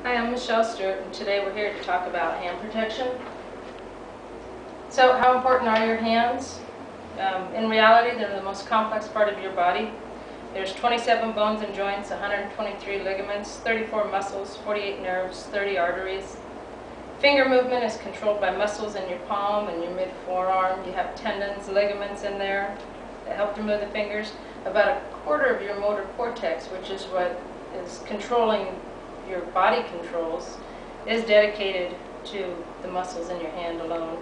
Hi, I'm Michelle Stewart, and today we're here to talk about hand protection. So, how important are your hands? In reality, they're the most complex part of your body. There's 27 bones and joints, 123 ligaments, 34 muscles, 48 nerves, 30 arteries. Finger movement is controlled by muscles in your palm and your mid-forearm. You have tendons, ligaments in there that help to move the fingers. About a quarter of your motor cortex, which is what is controlling your body controls, is dedicated to the muscles in your hand alone.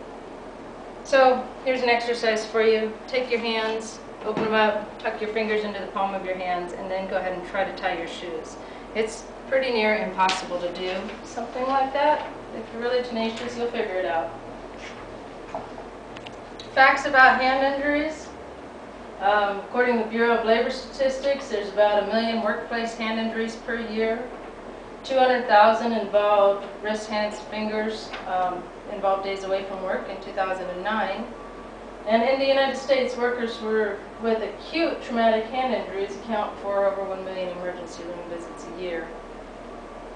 So here's an exercise for you. Take your hands, open them up, tuck your fingers into the palm of your hands, and then go ahead and try to tie your shoes. It's pretty near impossible to do something like that. If you're really tenacious, you'll figure it out. Facts about hand injuries. According to the Bureau of Labor Statistics, there's about 1 million workplace hand injuries per year. 200,000 involved wrists, hands, fingers, involved days away from work in 2009. And in the United States, workers with acute traumatic hand injuries account for over 1 million emergency room visits a year.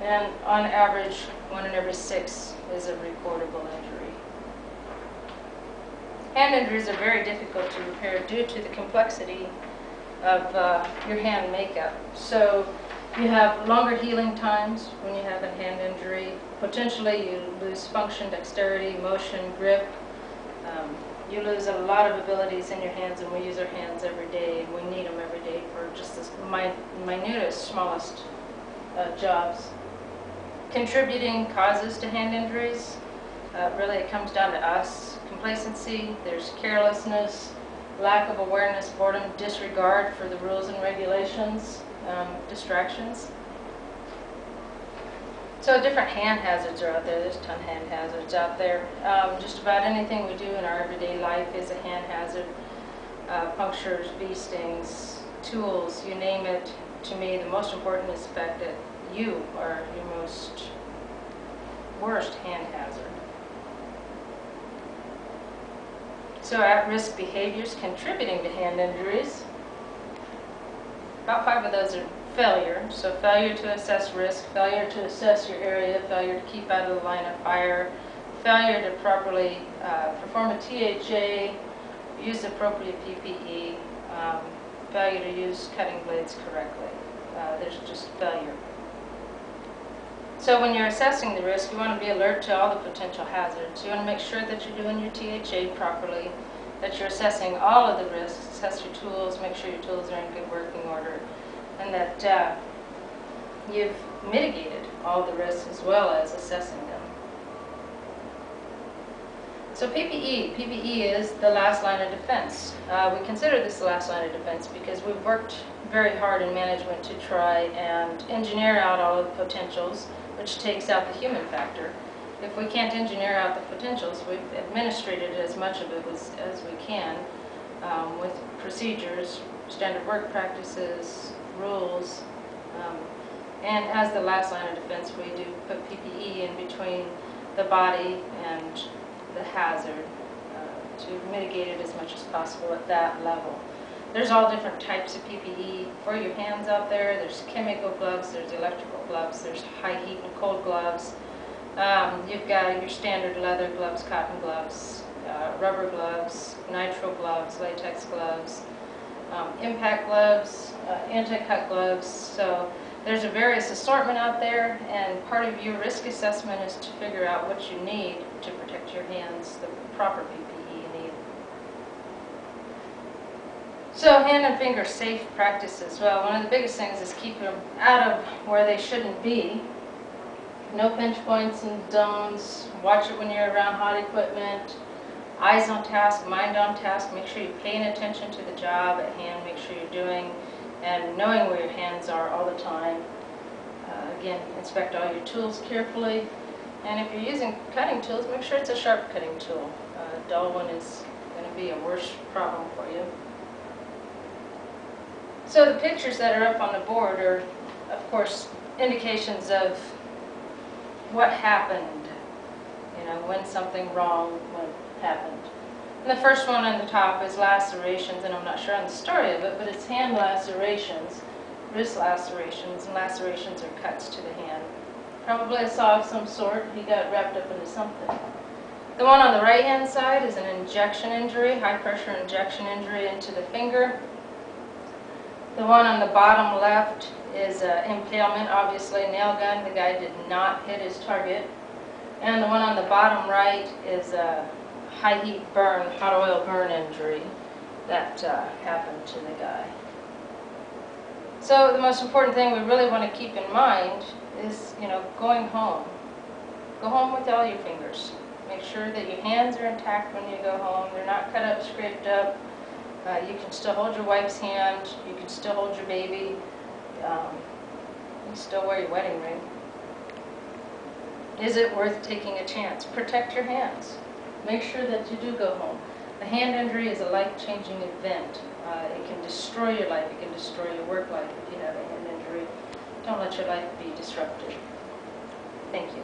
And on average, 1 in every 6 is a recordable injury. Hand injuries are very difficult to repair due to the complexity of your hand makeup. So you have longer healing times when you have a hand injury. Potentially you lose function, dexterity, motion, grip. You lose a lot of abilities in your hands, and we use our hands every day, and we need them every day for just the minutest, smallest jobs. Contributing causes to hand injuries, really it comes down to us. Complacency, there's carelessness, lack of awareness, boredom, disregard for the rules and regulations, distractions. So different hand hazards are out there. There's a ton of hand hazards out there. Just about anything we do in our everyday life is a hand hazard. Punctures, bee stings, tools, you name it. To me, the most important is the fact that you are your worst hand hazard. So at-risk behaviors contributing to hand injuries. About 5 of those are failure. So failure to assess risk, failure to assess your area, failure to keep out of the line of fire, failure to properly perform a THA, use appropriate PPE, failure to use cutting blades correctly. There's just failure. So when you're assessing the risk, you want to be alert to all the potential hazards. You want to make sure that you're doing your THA properly, that you're assessing all of the risks, assess your tools, make sure your tools are in good working order, and that you've mitigated all the risks as well as assessing them. So PPE is the last line of defense. We consider this the last line of defense because we've worked very hard in management to try and engineer out all of the potentials, which takes out the human factor. If we can't engineer out the potentials, we've administrated as much of it as we can with procedures, standard work practices, rules, and as the last line of defense, we do put PPE in between the body and the hazard to mitigate it as much as possible at that level. There's all different types of PPE for your hands out there. There's chemical gloves, there's electrical gloves, there's high heat and cold gloves. You've got your standard leather gloves, cotton gloves, rubber gloves, nitrile gloves, latex gloves, impact gloves, anti-cut gloves. So there's a various assortment out there, and part of your risk assessment is to figure out what you need to protect your hands, the proper PPE you need. So hand and finger safe practices. Well, one of the biggest things is keep them out of where they shouldn't be. No pinch points and zones. Watch it when you're around hot equipment. Eyes on task, mind on task. Make sure you're paying attention to the job at hand. Make sure you're doing and knowing where your hands are all the time. Again, inspect all your tools carefully. And if you're using cutting tools, make sure it's a sharp cutting tool. A dull one is going to be a worse problem for you. So the pictures that are up on the board are, of course, indications of what happened, when something wrong happened. And the first one on the top is lacerations, and I'm not sure on the story of it, but it's hand lacerations, wrist lacerations, and lacerations are cuts to the hand. probably a saw of some sort. He got wrapped up into something. The one on the right-hand side is an injection injury, high-pressure injection injury into the finger. The one on the bottom left is impalement, obviously a nail gun. The guy did not hit his target. And the one on the bottom right is a high heat burn, hot oil burn injury that happened to the guy. So the most important thing we really want to keep in mind is, going home. Go home with all your fingers. Make sure that your hands are intact when you go home. They're not cut up, scraped up. You can still hold your wife's hand. You can still hold your baby. You can still wear your wedding ring. Is it worth taking a chance? Protect your hands. Make sure that you do go home. A hand injury is a life-changing event. It can destroy your life. It can destroy your work life if you have a hand injury. Don't let your life be disrupted. Thank you.